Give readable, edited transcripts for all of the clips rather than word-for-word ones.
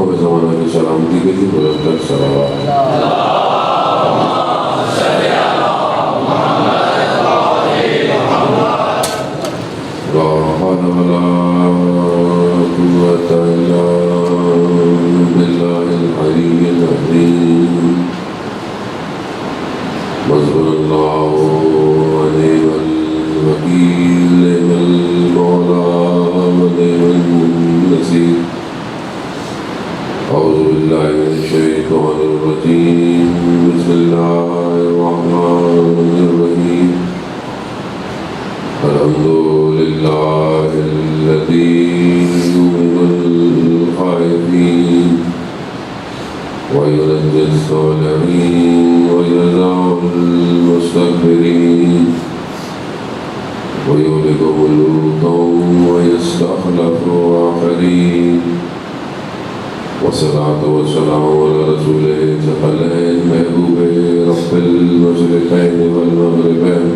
امام زمانہ کی سلامتی کے لیے بلند کر صلوات۔ لا حول ولا قوة إلا بالله العلي العظيم۔ حسبنا الله ونعم الوكيل، نعم المولى ونعم النصير۔ أعوذ بالله من الشيطان الرجيم، بسم الله الرحمن الرحيم۔ الحمد لله الذي يؤمن الخائفين وينجي الصالحين ويجزع المستكبرين ويهلك ملوكا ويستخلف آخرين، والصلاة والسلام على رسوله الثقلين محبوب رب المشرقين والمغربين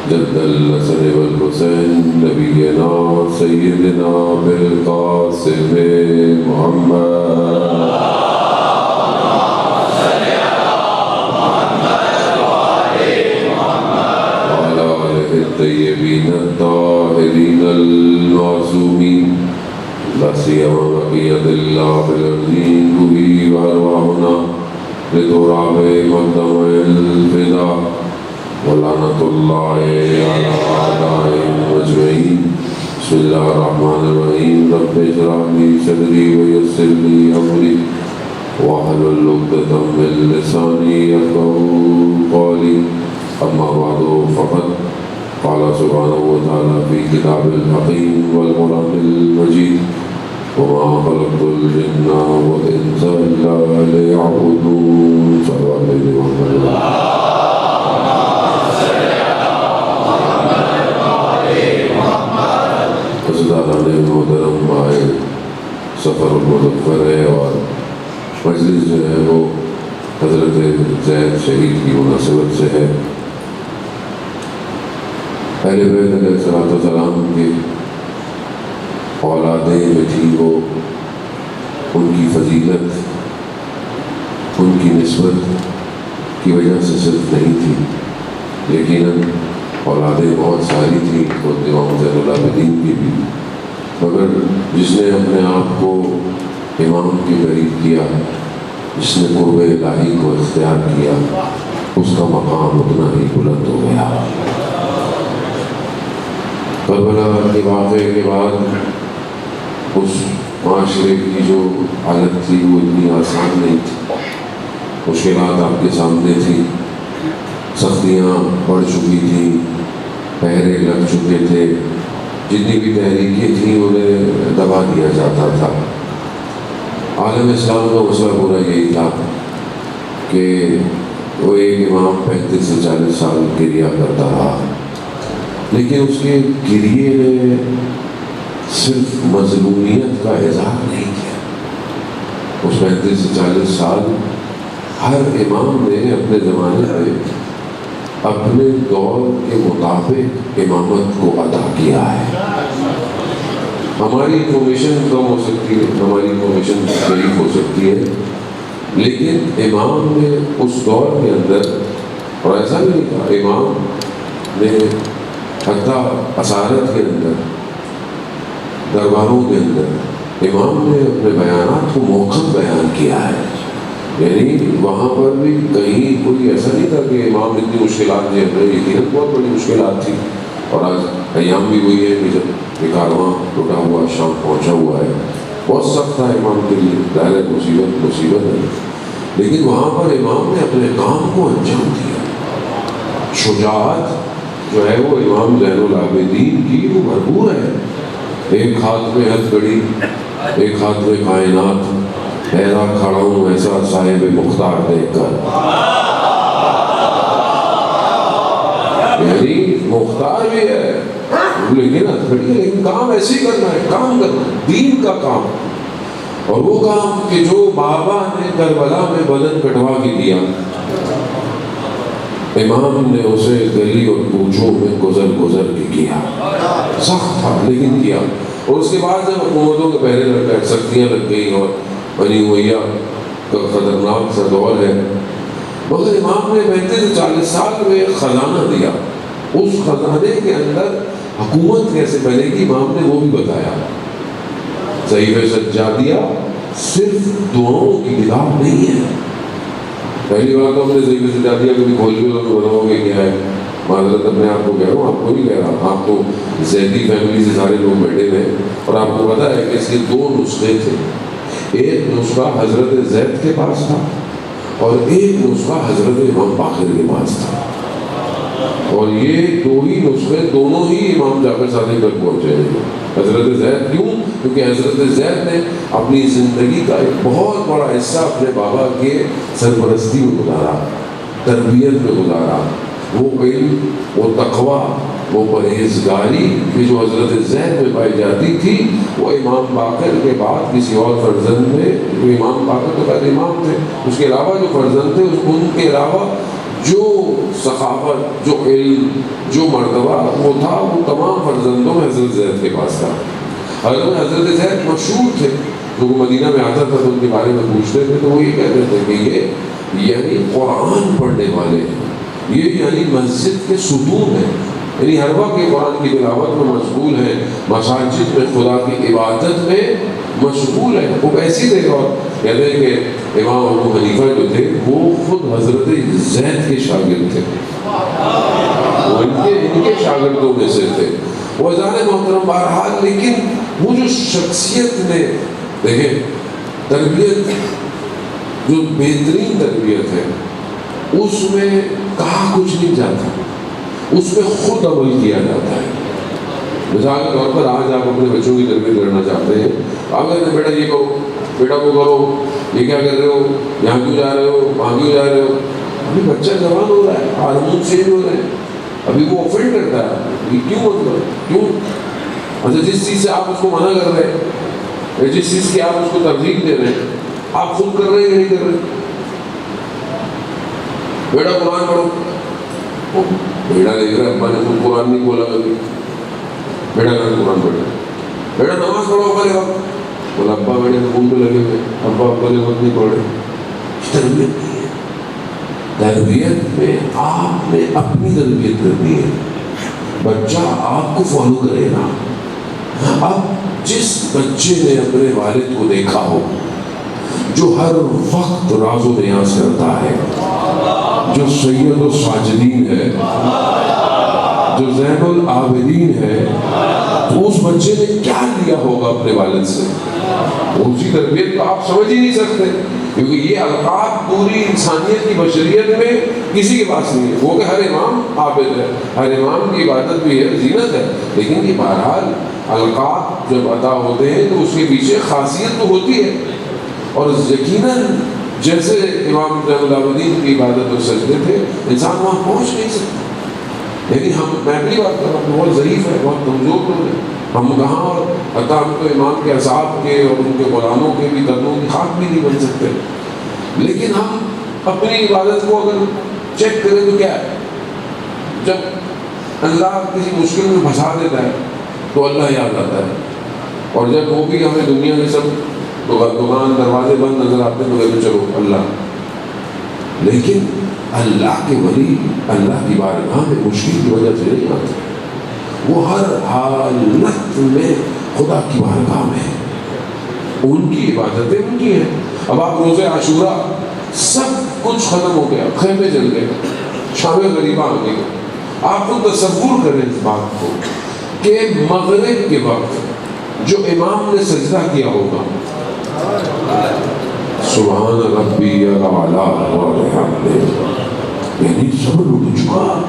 جد الحسن والحسين نبينا سيدنا بالقاسم محمد وعلى آله الطيبين الطاهرين المعصومين، لا سيما بقية الله في الأرضين به وأرواحنا لتراب مقدم الفداء، ولعنة الله على أعدائهم أجمعين۔ بسم الله الرحمن الرحيم۔ رب اشرح لي صدري ويسر لي أمري واحلل عقدة من لساني يفقهوا قولي، أما بعد فقد قال سبحانه وتعالى في كتاب الحكيم والقرآن المجيد: وما خلقت الجن والإنس إلا ليعبدون۔ صلى الله عليه وسلم۔ محترم آئے سفر المظفر ہے، اور مجلس جو ہے وہ حضرت زید شہید کی مناسبت سے ہے۔ اہل بیت علیہ الصلوۃ والسلام کی اولادیں جو تھی وہ ان کی فضیلت، ان کی نسبت کی وجہ سے صرف نہیں تھی، یقیناً اولادیں بہت ساری تھیں، خود امام زین العابدین کی بھی، مگر جس نے اپنے آپ کو امام کے قریب کیا، جس نے قرب الہی کو اختیار کیا، اس کا مقام اتنا ہی بلند ہو گیا۔ کربلا کے واقعے کے بعد اس معاشرے کی جو حالت تھی وہ اتنی آسان نہیں تھی، مشکلات آپ کے سامنے تھیں، سختیاں بڑھ چکی تھیں، پہرے لگ چکے تھے، جتنی بھی تحریکیں تھیں انہیں دبا دیا جاتا تھا۔ عالم اسلام کا مسئلہ پورا یہی تھا کہ وہ ایک امام 35 سے 40 سال گریا کرتا رہا، لیکن اس کے گریے نے صرف مظلومیت کا اظہار نہیں کیا۔ اس 35 سے 40 سال ہر امام نے اپنے زمانے میں اپنے دور کے مطابق امامت کو ادا کیا ہے۔ ہماری انفارمیشن کم ہو سکتی ہے، ہماری انفارمیشن ضعیف ہو سکتی ہے، لیکن امام نے اس دور کے اندر، اور ایسا بھی نہیں تھا، امام نے حتیٰ اسارت کے اندر، درباروں کے اندر امام نے اپنے بیانات کو موقف بیان کیا ہے، یعنی وہاں پر بھی کہیں کوئی ایسا نہیں تھا کہ امام اتنی مشکلات جھیل رہے، یقیناً بہت بڑی مشکلات تھی، اور آج ایام بھی وہی ہے کہ جب یہ کارواں ٹوٹا ہوا شام پہنچا ہوا ہے، بہت سخت تھا امام کے لیے، ظاہر ہے مصیبت ہے، لیکن وہاں پر امام نے اپنے کام کو انجام دیا۔ شجاعت جو ہے وہ امام زین العابدین کی وہ بھرپور ہے، ایک ہاتھ میں ہتھ گھڑی، ایک ہاتھ میں کائنات، حیران کھڑا ہوں ایسا صاحب مختار دیکھ کر، یعنی مختار بھی ہے لیکن ہتھکڑی ہے، لیکن کام ایسے ہی کرنا ہے، کام کرنا ہے، دین کا کام، اور وہ کام کہ جو بابا نے کربلا میں بدن کٹوا کے دیا، امام نے اسے گلی اور کوچوں میں گزر کے کیا، سخت تھا لیکن کیا، اور اس کے بعد جب حکومتوں کے پہرے لگ گئے، سختیاں لگ گئی اور بنی امیہ کا خطرناک سا دور ہے، مگر امام نے 35 سے 40 سال میں ایک خزانہ دیا. اس خزانے کے اندر حکومت کیسے بنے گی امام نے وہ بھی بتایا. صحیفہ سجادیہ صرف دعاؤں کی کتاب نہیں ہے. پہلی بار تو ہم نے صحیفہ سجادیہ کبھی کھول کے بتاؤ گے کیا ہے. معذرت میں آپ کو کہہ رہا ہوں، آپ کو نہیں کہہ رہا. آپ تو زیدی فیملی سے سارے لوگ بیٹھے ہوئے ہیں اور آپ کو پتا ہے کہ اس کے 2 نسخے تھے. ایک نسخہ حضرت زید کے پاس تھا اور ایک نسخہ حضرت امام باقر کے پاس تھا. اور یہ 2 ہی نسخے دونوں ہی امام جعفر صادق تک پہنچے ہیں. حضرت زید کیوں؟ کیونکہ حضرت زید نے اپنی زندگی کا ایک بہت بڑا حصہ اپنے بابا کے سرپرستی میں گزارا، تربیت میں گزارا. وہ علم، وہ تقوی، وہ پرہیزگاری کہ جو حضرت زید میں پائی جاتی تھی وہ امام باقر کے بعد کسی اور فرزند میں، جو امام باقر تو پہلے امام تھے، اس کے علاوہ جو فرزند تھے ان کے علاوہ جو ثقافت، جو علم، جو مرتبہ وہ تھا وہ تمام فرزندوں میں حضرت زید کے پاس تھا. حضرت زید مشہور تھے، جو مدینہ میں آتا تھا تو ان کے بارے میں پوچھتے تھے تو وہ یہ کہتے تھے کہ یہ یعنی قرآن پڑھنے والے ہیں، یہ یعنی مسجد کے ستون ہیں، یعنی ہر وقت یہ قرآن کی تلاوت میں مشغول ہیں، مساجد میں خدا کی عبادت میں مشغول ہیں. وہ ایسی تھے. اور کہتے ہیں کہ امام ابو حنیفہ جو تھے وہ خود حضرت زید کے شاگرد تھے، وہ ان کے شاگردوں میں سے تھے. وہ جانے محترم بہرحال، لیکن وہ جو شخصیت نے دیکھیں تربیت، جو بہترین تربیت ہے اس میں کہا کچھ نہیں جاتا، اس میں خود عمل کیا جاتا ہے. مثال کے طور پر آج آپ اپنے بچوں کی تربیت کرنا چاہتے ہیں، آپ کہتے ہیں بیٹا یہ کرو، بیٹا وہ کرو، یہ کیا کر رہے ہو، یہاں کیوں جا رہے ہو، وہاں کیوں جا رہے ہو. ابھی بچہ جوان ہو رہا ہے، ہارمون چینج ہو رہے ہیں، ابھی وہ اوفینڈ کرتا ہے. یہ کیوں مطلب کیوں؟ اچھا جس چیز سے آپ اس کو منع کر رہے ہیں، جس چیز کی آپ اس کو ترغیب دے رہے ہیں، آپ خود کر رہے ہیں یا نہیں کر رہے. بیٹا قرآن پڑھو، بیٹا دیکھ رہا ہے ابا نے خود قرآن نہیں بولا کبھی، بیٹا کر قرآن پڑھے. بیٹا نماز پڑھو پڑے وقت، بولا ابا بیٹے فون پہ لگے ہوئے، ابا پڑے وقت نہیں پڑھ رہے. تربیت نہیں ہے. تربیت میں آپ نے اپنی تربیت کرنی ہے، بچہ آپ کو فالو کرے گا. اب جس بچے نے اپنے والد کو دیکھا ہو جو ہر وقت راز و نیاز کرتا ہے، جو سید الساجدین ہے، جو زین العابدین ہے، تو اس بچے نے کیا لیا ہوگا اپنے والد سے؟ اسی تربیت کو آپ سمجھ ہی نہیں سکتے، کیونکہ یہ القاب پوری انسانیت کی بشریت میں کسی کے پاس نہیں ہے. وہ کہ ہر امام عابد ہے، ہر امام کی عبادت بھی ہے، زینت ہے، لیکن یہ بہرحال القاب جب عطا ہوتے ہیں تو اس کے پیچھے خاصیت تو ہوتی ہے. اور یقیناً جیسے امام زین العابدین کی عبادت اور سجدے تھے، انسان وہاں پہنچ نہیں سکتا. یعنی میں اپنی بات کر رہا ہوں، بہت ضعیف ہے، بہت کمزور لوگ ہیں ہم کہاں. اور حتیٰ ہم تو امام کے اصحاب کے اور ان کے غلاموں کے بھی قدموں کی خاک بھی نہیں بن سکتے. لیکن ہم اپنی عبادت کو اگر چیک کریں تو کیا ہے، جب اللہ کسی مشکل میں پھنسا دیتا ہے تو اللہ یاد آتا ہے، اور جب وہ بھی ہمیں دنیا میں سب دکان دروازے بند نظر آتے ہیں تو کہتے چلو اللہ. لیکن اللہ کے ولی اللہ کی بارگاہ میں مشکل کی وجہ سے نہیں آتے، وہ ہر حالت میں خدا کی بارگاہ میں ہے، ان کی عبادتیں ان کی ہیں. اب آپ روزے عاشورہ سب کچھ ختم ہو گیا، خیمے جل گئے، شام غریبہ آ گئی. آپ کو تصور کریں اس بات کو کہ مغرب کے وقت جو امام نے سجدہ کیا ہوگا، سبحان ربی الاعلیٰ وبحمدہ، یعنی سب لوٹ چکا،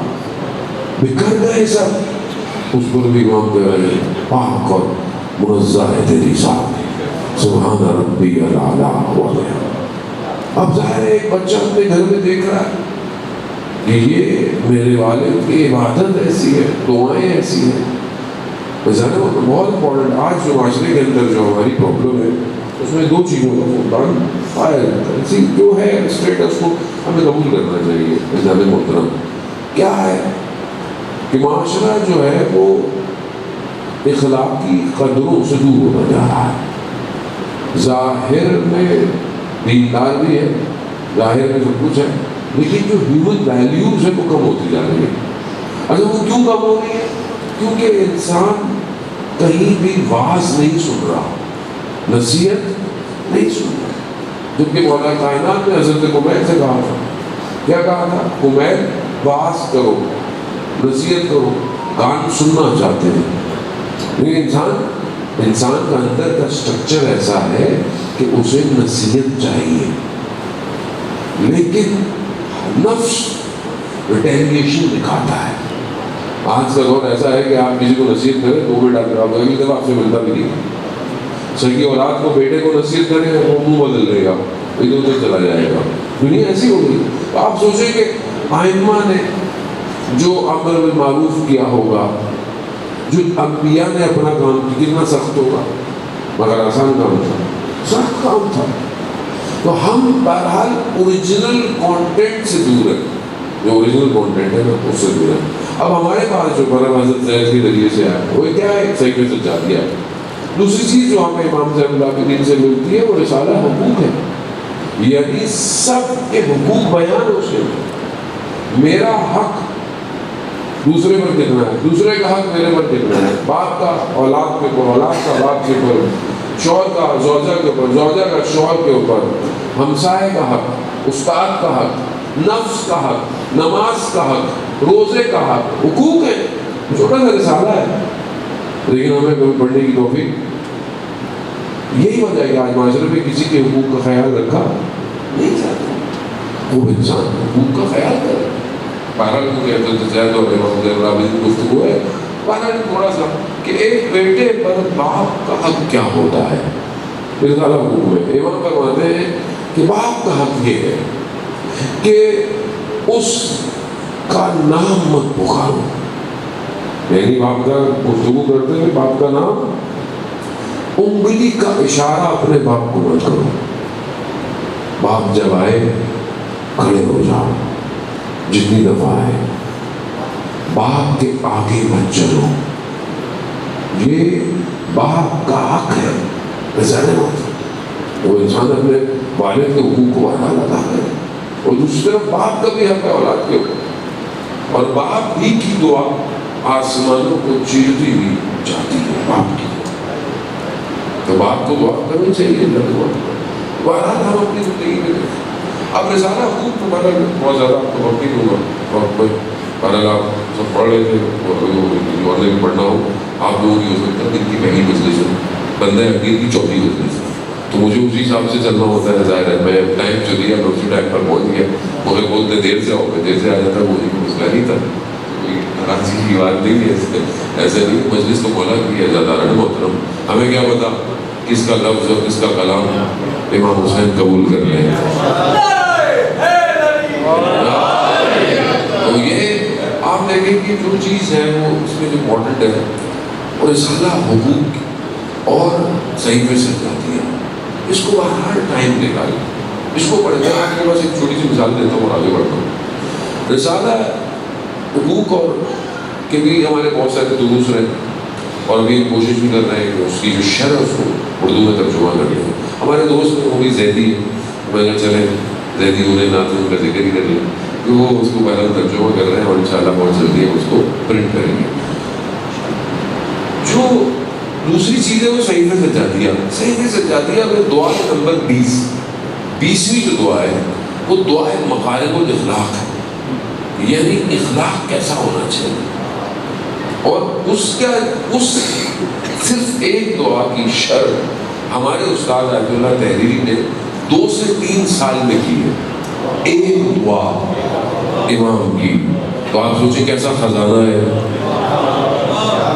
بکھر گئے سب. اس پر بھی امام کہہ رہے ہیں پاک اور منزہ ہے تیری ذات، سبحان ربی الاعلیٰ وبحمدہ. اب ظاہر ہے ایک بچہ اپنے گھر میں دیکھ رہا ہے کہ یہ میرے والد کی عبادت ایسی ہے، دعائیں ایسی ہیں. بہت امپورٹنٹ. آج جو معاشرے کے اندر جو ہماری پرابلم ہے اس میں 2 چیزوں کا فقدان پایا جاتا ہے. جو ہے اسٹیٹس کو ہمیں قبول کرنا چاہیے. جناب محترم، کیا ہے کہ معاشرہ جو ہے وہ اخلاقی قدروں سے دور ہوتا جا رہا ہے. ظاہر میں دیندار بھی ہے، ظاہر میں سب کچھ ہے، لیکن جو ہیومن ویلیوز ہے وہ کم ہوتی جا رہی ہے۔ اچھا وہ کیوں کم ہو رہی ہے؟ کیونکہ انسان کہیں بھی واعظ نہیں سن رہا، نصیحت نہیں سن رہا۔ جبکہ مولا کائنات نے حضرت کمیل سے کہا تھا، کیا کہا تھا؟ کمیل واعظ کرو، نصیحت کرو، کان سننا چاہتے ہیں۔ لیکن انسان کا اندر کا سٹرکچر ایسا ہے کہ اسے نصیحت چاہیے، لیکن نفس ریٹیلیشن دکھاتا ہے۔ آج کا دور ایسا ہے کہ آپ کسی کو نصیحت کریں 2 منٹ آپ اگلی دفعہ آپ سے ملتا بھی نہیں۔ سگی اولاد کو بیٹے کو نصیحت کریں وہ منہ بدل لے گا، ادھر ادھر چلا جائے گا۔ دنیا ایسی ہو گئی۔ تو آپ سوچیں کہ ائمہ نے جو امر بالمعروف کیا ہوگا، جو انبیاء نے اپنا کام کیا، کتنا سخت ہوگا، مگر آسان کام تھا، سخت کام تھا۔ تو ہم بہرحال اوریجنل کانٹینٹ سے دور ہیں، جو اوریجنل کانٹینٹ ہے نا اس سے دور ہے۔ اب ہمارے پاس جو برہم حضرت زید کے ذریعے سے آیا وہ کیا ہے؟ صحیح میں سچا دیا۔ دوسری چیز جو ہمیں امام زین العابدین سے ملتی ہے وہ رسالہ حقوق ہے، یعنی سب کے حقوق بیان ہو سے، میرا حق دوسرے پر کتنا ہے، دوسرے کا حق میرے پر کتنا ہے، باپ کا اولاد کے اوپر، اولاد کا باپ کے اوپر، شوہر کا زوجہ کے اوپر، زوجہ کا شوہر کے اوپر، ہمسائے کا حق، استاد کا حق، نفس کا حق، نماز کا حق، روزے کا حق، حقوق ہے۔ چھوٹا سا رسالہ ہے، لیکن ہمیں کبھی پڑھنے کی توفیق، یہی وجہ ہے کہ آج معاشرے میں کسی کے حقوق کا خیال رکھا نہیں جاتا۔ وہ انسان حقوق کا خیال کرے۔ بہرحال کیونکہ حضرت زید اور امام زین العابدین کی گفتگو ہے، بہرحال تھوڑا سا کہ ایک بیٹے پر باپ کا حق کیا ہوتا ہے، رسالہ حقوق میں امام فرماتے ہیں کہ باپ کا حق یہ ہے کہ اس کا نام مت پکارو، یعنی باپ کا گفتگو کرتے ہوئے باپ کا نام، انگلی کا اشارہ اپنے باپ کو مت کرو، باپ جب آئے کھڑے ہو جاؤ، جتنی دفعہ آئے باپ کے آگے مت چلو، یہ باپ کا حق ہے۔ وہ انسان اپنے والد کے حقوق کو ادا کرے، اور دوسری طرف باپ کا بھی حق ہے اولاد کے اوپر، اور باپ ہی کی دعا آسمانوں کو چیرتی ہوئی جاتی ہے، باپ کی دعا، تو باپ کو دعا کرنی چاہیے۔ بہرحال ہم اپنی زندگی میں اب رسالہ حقوق کو بہت زیادہ آپ کو وقت نہیں دوں گا، وقت میں بہرحال آپ سب پڑھ رہے تھے، اور بھی پڑھنا ہو آپ لوگوں کی ہو سکتا ہے دن کی پہلی مجلس ہے، بندہ عقید کی 14 مجلس ہے، تو مجھے اسی حساب سے چلنا ہوتا ہے۔ ظاہر ہے میں ٹائم جو دیا میں اسی ٹائم پر پہنچ گیا، مگر بولتے دیر سے ہو گئے، دیر سے آ جاتا وہ مسئلہ نہیں تھا، کوئی ناراضگی کی بات نہیں ہے، ایسے نہیں، مجلس تو بولا کہ زیادہ رہے محترم، ہمیں کیا پتا کس کا لفظ اور کس کا کلام امام حسین قبول کر لیں۔ تو یہ آپ دیکھیں کہ جو چیز ہے وہ اس میں جو امپورٹنٹ ہے وہ رسالہ حقوق اور صحیفے سے جاتی ہے، اس کو بہرحال ٹائم نکالیں، اس کو پڑھتے ہیں۔ آپ کے پاس ایک چھوٹی سی مثال دیتا ہوں اور آگے بڑھتا ہوں۔ رسالہ حقوق اور کے بھی ہمارے بہت سارے دروس رہے، اور ابھی کوشش بھی کر رہے ہیں کہ اس کی جو شرح اس کو اردو میں ترجمہ کر لیں۔ ہمارے دوست وہ بھی زیدی ہے، میں نے چلے زیدی انہیں ناتون کا ذکر ہی کر لیں کہ وہ اس کو بہرحال ترجمہ کر رہے ہیں، اور انشاءاللہ بہت جلدی ہم اس کو پرنٹ کریں گے۔ جو دوسری چیز ہے وہ صحیفہ سجادیہ، صحیفہ سجادیہ میں دعا نمبر 20ویں جو دعا ہے وہ دعا مقارب الاخلاق ہے، یعنی اخلاق کیسا ہونا چاہیے، اور اس صرف ایک دعا کی شرح ہمارے استاد آیت اللہ تحریری نے 2 سے 3 سال میں کی ہے، ایک دعا امام کی۔ تو آپ سوچیں کیسا خزانہ ہے،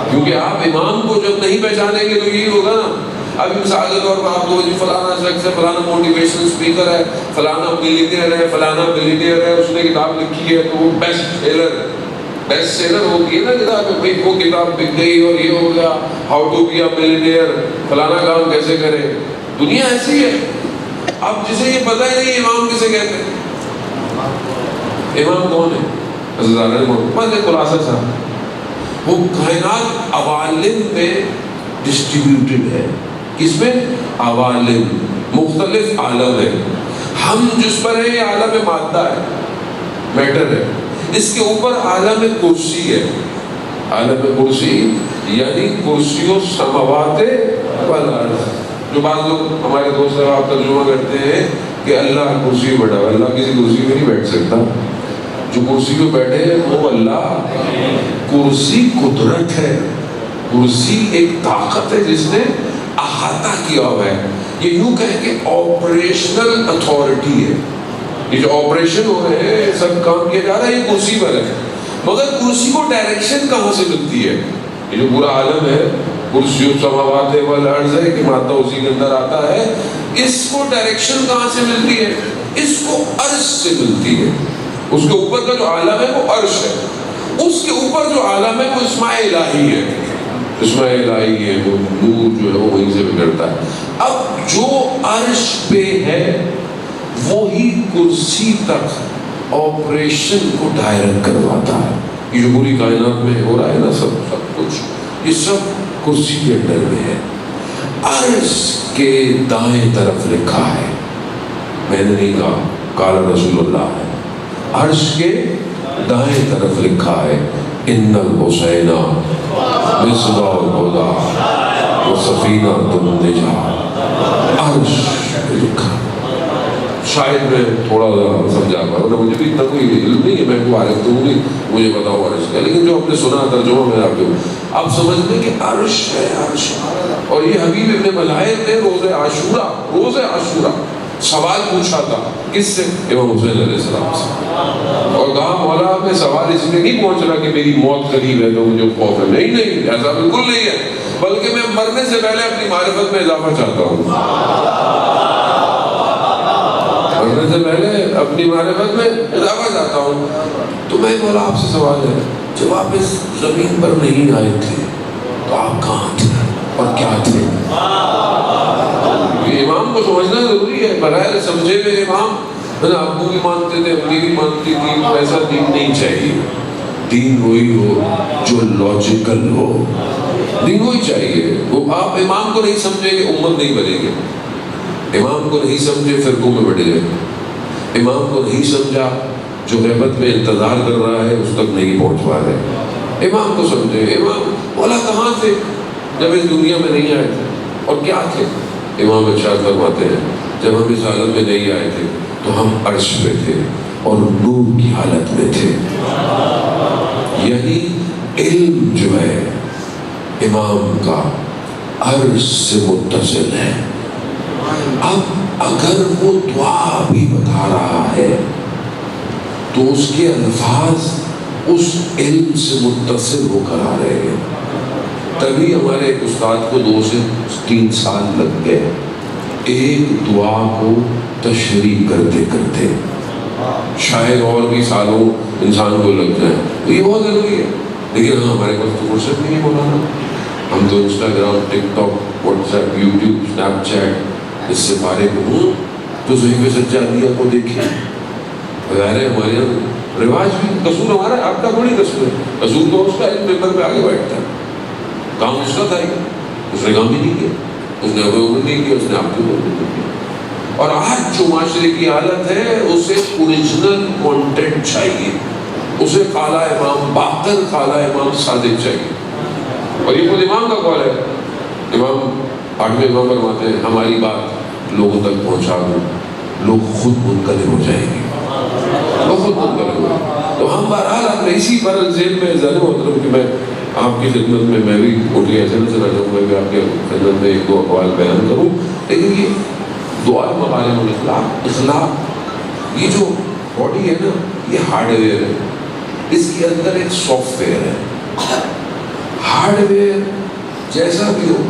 کیونکہ آپ امام کو جب نہیں پہچانیں گے تو یہی ہوگا نا۔ ابھی مثال کے طور پر آپ کو فلانا شخص ہے، فلانا موٹیویشنل اسپیکر ہے، فلانا ملینئر ہے، فلانا بلینئر ہے، اس نے کتاب لکھی ہے تو وہ بیسٹ سیلر ہوتی ہے نا کتاب، بھائی وہ کتاب بک گئی اور یہ ہو گیا، how to be a millionaire, فلانا کام کیسے کرے۔ دنیا ایسی ہے، اب جسے یہ پتہ ہی نہیں امام کسے کہتے ہیں، امام کون ہے؟ بس ایک خلاصہ تھا، وہ کائنات عوالم میں ڈسٹریبیوٹڈ ہے، کس میں؟ عوالم، مختلف عالم ہے. ہم جس پر ہے یہ عالم مادہ ہے، میٹر ہے. اس کے اوپر عالم کرسی ہے. عالم کرسی یعنی کرسی و سماوات والارض. جو بعض لوگ ہمارے دوست آپ ترجمہ کرتے ہیں کہ اللہ کرسی پہ بیٹھا. اللہ کسی کرسی پہ نہیں بیٹھ سکتا. جو کرسی پہ بیٹھے ہیں وہ اللہ. کرسی قدرت ہے، کرسی ایک طاقت ہے جس نے احاطہ کیا ہوا ہے. یہ یوں کہیں کہ آپریشنل اتھارٹی ہے. یہ جو آپریشن ہو رہے ہیں، سب کام کیا جا رہا ہے، یہ کرسی پر ہے. مگر کرسی کو ڈائریکشن کہاں سے ملتی ہے؟ یہ جو پورا عالم ہے، کرسی السماوات والارض ہے کہ مادہ اسی کے اندر آتا ہے. اس کو ڈائریکشن کہاں سے ملتی ہے؟ اس کو عرش سے ملتی ہے. اس کے اوپر کا جو عالم ہے وہ عرش ہے. اس کے اوپر جو عالم ہے وہ اسماء الہی ہے. اسماء الہی ہے، وہ نور جو ہے وہ وہیں سے بگڑتا ہے. اب جو عرش پہ ہے وہی کرسی تک آپریشن کو دائرکٹ کرواتا ہے. یہ جو پوری کائنات میں ہو رہا ہے نا، سب کچھ یہ سب کرسی کے اندر میں ہے. عرش کے دائیں طرف لکھا ہے، میں نے نہیں کہا، قال رسول اللہ ہے. عرش کے دائیں طرف لکھا ہے ان الحسین مصباح الہدی وسفینۃ النجاۃ. عرش پہ لکھا. شاید میں تھوڑا سا سمجھا پا رہا، مجھے بھی اتنا کوئی علم نہیں ہے، میں کو عارف تو ہوں نہیں مجھے پتا ہوا عرش کا، لیکن جو ہم نے سنا ترجمہ میں آپ سمجھ لیں کہ عرش ہے. عرش اور یہ حبیب ابن ملائک نے روز عاشورہ سوال پوچھا تھا. کس سے؟ امام حسین علیہ السلام سے. اور کہا مولا میں سوال اس میں نہیں پہنچ رہا کہ میری موت قریب ہے تو مجھے خوف ہے. نہیں، ایسا بالکل نہیں ہے، بلکہ میں مرنے سے پہلے اپنی معرفت میں اضافہ چاہتا ہوں. مرنے سے پہلے اپنی معرفت میں اضافہ چاہتا ہوں. تو میں مولا آپ سے سوال ہے، جب آپ اس زمین پر نہیں آئے تھے تو آپ کہاں تھے اور کیا تھے؟ امام کو سمجھنا ضروری ہے. بغیر سمجھے ہوئے امام ابو بھی مانتے تھے، امی بھی مانتی تھی. ایسا دین نہیں چاہیے. دین وہی ہو جو لاجیکل ہو. دین وہی چاہیے. وہ آپ امام کو نہیں سمجھے گے امت نہیں بنے گی. امام کو نہیں سمجھے فرقوں میں بڑھے گئے. امام کو نہیں سمجھا جو غیبت میں انتظار کر رہا ہے اس تک نہیں پہنچ پا رہے. امام کو سمجھے. امام مولا کہاں تھے جب اس دنیا میں نہیں آئے تھے اور کیا تھے؟ امام ارشاد فرماتے ہیں جب ہم اس حالت میں نہیں آئے تھے تو ہم عرش پہ تھے اور نور کی حالت میں تھے. یعنی علم جو ہے امام کا عرش سے متصل ہے. اب اگر وہ دعا بھی بتا رہا ہے تو اس کے الفاظ اس علم سے متصل ہو کر آ رہے ہیں. تبھی ہمارے ایک استاد کو 2 سے 3 سال لگ گئے ایک دعا کو تشریح کرتے کرتے. شاید اور بھی سالوں انسان کو لگ جائیں. تو یہ بہت ضروری ہے. لیکن ہمارے پاس تو فرصت نہیں ہے مولانا. ہم تو Instagram, TikTok, WhatsApp, YouTube, Snapchat اس سے فارغ ہوں تو صحیفہ سجادیہ کو دیکھیں. ظاہر ہے ہمارے یہاں رواج بھی. قصور ہمارا ہے، آپ کا تھوڑی قصور ہے. قصور تو اس کا ایک ممبر پہ آگے بیٹھتا ہے. کام اس کا تھا ہی، اس نے کام ہی نہیں کیا. اس نے ابھی عمر نہیں کیا، اس نے آپ کی عمر نہیں کیا. اور آج جو معاشرے کی حالت ہے اسے اوریجنل کانٹینٹ چاہیے. اسے قال امام باقر، قال امام صادق چاہیے. اور یہ خود امام کا قول ہے. امام 8ویں امام فرماتے ہیں ہماری بات لوگوں تک پہنچا دو، لوگ خود منقلب ہو جائیں گے. لوگ خود منقلب ہو. تو ہم بہرحال اپنے اسی پر ذہن میں ظاہر محترم کہ میں آپ کی خدمت میں بھی اٹھ کے ایسے نہ چلا جاؤں، میں بھی آپ کی خدمت میں 1-2 اقوال بیان کروں. لیکن یہ دعا مغالب الاخلاق، اخلاق، یہ جو باڈی ہے نا یہ ہارڈ ویئر ہے. اس کے اندر ایک سافٹ ویئر ہے. ہارڈ ویئر جیسا بھی ہو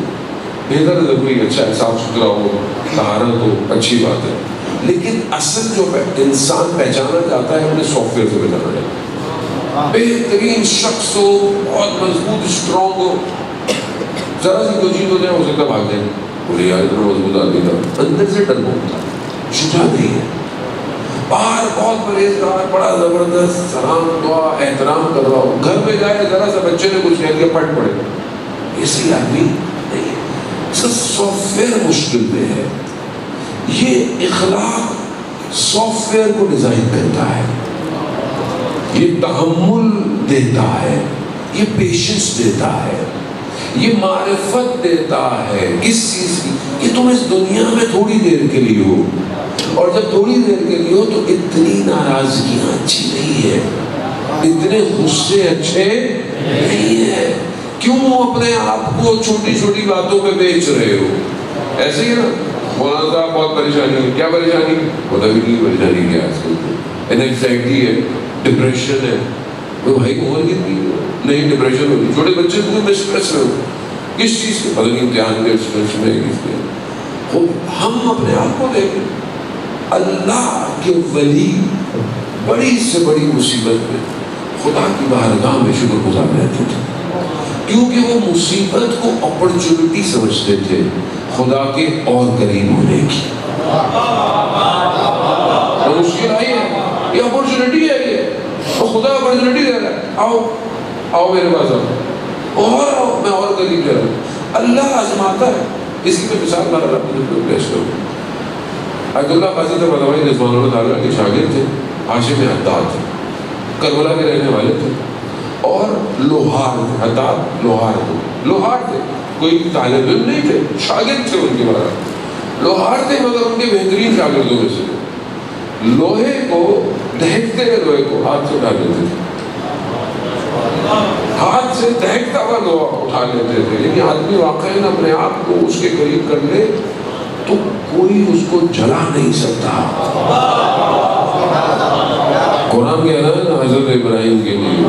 بہتر ضروری، اچھا صاف ستھرا ہو، طہارت ہو، اچھی بات ہے. لیکن اصل جو انسان پہچانا جاتا ہے اپنے سافٹ ویئر سے پہچانا جاتا ہے. بہترین شخص ہو، بہت مضبوط اسٹرانگ ہو، ذرا سی کوئی چیز ہو جائے ہو سکتا بھاگ جائے. بولے یار اتنا مضبوط آدمی تھا، اندر سے ڈر ہوتا ہے، شجاع نہیں ہے. باہر بہت پرہیزگار، بڑا زبردست، سلام دعا احترام کر رہا ہو، گھر پہ جائے ذرا سا بچے نے کچھ کہہ دیا پھٹ پڑے. یہ صحیح آدمی نہیں ہے. سافٹ ویئر مشکل میں ہے. یہ اخلاق سافٹ ویئر کو ڈیزائن کرتا ہے، یہ تحمل دیتا ہے، یہ پیشنس دیتا ہے، یہ معرفت دیتا ہے. کس چیز کی؟ کہ تم اس دنیا میں تھوڑی دیر کے لیے ہو، اور جب تھوڑی دیر کے لیے ہو تو اتنی ناراضگیاں اچھی نہیں ہے، اتنے غصے اچھے نہیں ہے. کیوں اپنے آپ کو چھوٹی چھوٹی باتوں پہ بیچ رہے ہو؟ ایسے ہی نا مولانا صاحب بہت پریشانی ہے. کیا پریشانی؟ پتہ بھی نہیں پریشانی کیا ہے. اینگزائٹی ہے، ڈپریشن ہے. وہ بھائی عمر کتنی نہیں ڈپریشن ہوگی. چھوٹے بچے کو اسٹریس میں ہو کس چیز کے؟ پتہ نہیں امتحان کے اسٹریس میں کس کے. ہم اپنے آپ کو دیکھیں. اللہ کے ولی بڑی سے بڑی مصیبت میں خدا کی بارگاہ میں شکر گزار رہتے تھے، کیونکہ وہ مصیبت کو اپرچونٹی سمجھتے تھے خدا کے اور قریب ہونے کی. تو مشکل آئی ہے، یہ اپرچونٹی ہے، یہ خدا اپرچونٹی دے رہا ہے. آؤ آؤ میرے پاس آؤ، اور آؤ میں اور قریب جا رہا ہوں. اللہ آزماتا ہے. اس کی میں مثال بار آپ کو پیش کروں. عبد اللہ قاضی طباطبائی رضوان اللہ تعالیٰ کے شاگرد تھے، ہاشم حداد تھے، کربلا کے رہنے والے تھے، اور لوہار تھے. حداد لوہار تھے، کوئی طالب علم نہیں تھے، شاگرد تھے. ان کے بعد لوہار تھے، مگر ان کے بہترین شاگردوں میں سے لوہے کو دہکتے ہوئے لوہے کو ہاتھ سے اٹھا لیتے تھے. ہاتھ سے دہکتا ہوا لوہا اٹھا لیتے تھے. لیکن آدمی واقعی اپنے آپ کو اس کے قریب کر لے تو کوئی اس کو جلا نہیں سکتا. قرآن کہہ رہا ہے نا حضرت ابراہیم کے لیے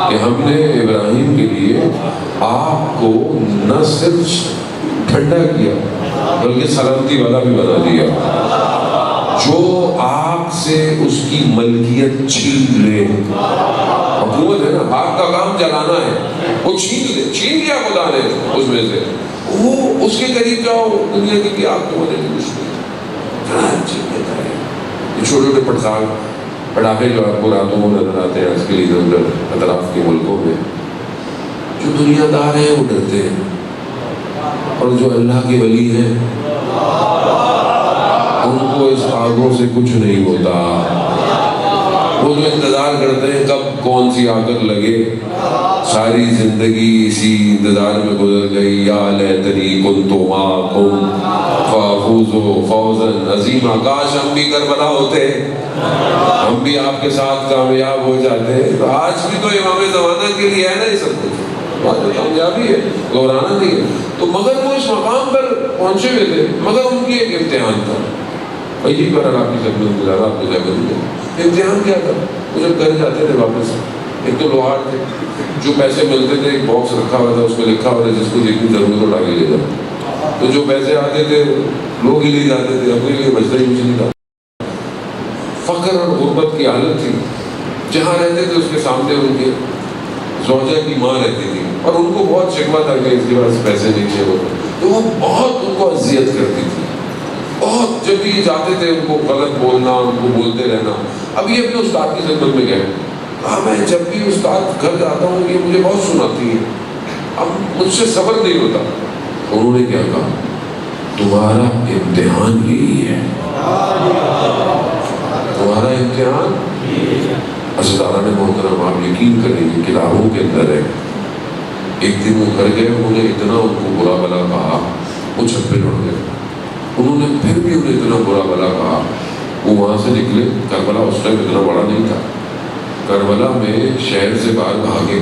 کہ ہم نے ابراہیم کے لیے آگ کو نہ صرف ٹھنڈا کیا بلکہ سلامتی والا بھی بنا دیا. جو آگ سے اس کی ملکیت چھین لے، حکومت ہے نا، آگ کا کام جلانا ہے، وہ چھین لیا خدا نے اس میں سے. وہ اس کے قریب جاؤ، دنیا کی بھی آگ کو ہونے کی مشکل ہے. یہ چھوٹے چھوٹے پٹاخے جو آپ کو راتوں میں نظر آتے ہیں آج کے لیے ادھر اطراف کے ملکوں میں، جو دنیا دار ہیں وہ ڈرتے ہیں، اور جو اللہ کے ولی ہیں ان کو اس آگوں سے کچھ نہیں ہوتا. وہ جو انتظار کرتے ہیں کب کون سی آکر لگے، ساری زندگی اسی انتظار میں گزر گئی. یا لیتنی کنت معکم فافوز فوزا عظیما. کاش ہم بھی کربلا ہوتے، ہم بھی آپ کے ساتھ کامیاب ہو جاتے. تو آج بھی تو امام زمانہ کے لیے ہے نا یہ سب کچھ، بات کامیابی ہے، گھبرانا نہیں ہے. تو مگر وہ اس مقام پر پہنچے ہوئے تھے، مگر ان کی ایک امتحان تھا. یہی پر آپ کی خدمت گزارا آپ کو جا کر امتحان کیا تھا. وہ جب گھر جاتے تھے واپس، ایک تو لوہار تھے، جو پیسے ملتے تھے ایک باکس رکھا ہوا تھا، اس میں لکھا ہوا تھا جس کو جتنی ضرورت اٹھا کے لے جاؤ. تو جو پیسے آتے تھے لوگ ہی لے جاتے تھے، اپنے لیے بچتا ہی کچھ نہیں تھا. فقر اور غربت کی حالت تھی. جہاں رہتے تھے اس کے سامنے ان کے زوجہ کی ماں رہتی تھی، اور ان کو بہت شکوہ تھا کہ اس کے پاس پیسے نہیں تھے. تو وہ بہت ان کو اذیت کرتی تھی، بہت. جب بھی جاتے تھے ان کو غلط بولنا، ان کو بولتے رہنا. اب یہ اپنے استاد کی خدمت میں گئے. ہاں میں جب بھی استاد گھر جاتا ہوں یہ مجھے بہت سناتی ہے، اب مجھ سے صبر نہیں ہوتا. انہوں نے کیا کہا؟ تمہارا امتحان یہی ہے، تمہارا امتحان. اسدارہ نے محترم آپ یقین کریں گے کتابوں کے اندر ہے. ایک دن وہ گھر گئے، انہوں نے اتنا ان کو برا بلا کہا، وہ چھت پہ لڑ گئے. انہوں نے پھر بھی انہیں اتنا برا بلا کہا. وہ وہاں سے نکلے. کربلا اس ٹائم اتنا بڑا نہیں تھا. کربلا میں شہر سے باہر بھاگے،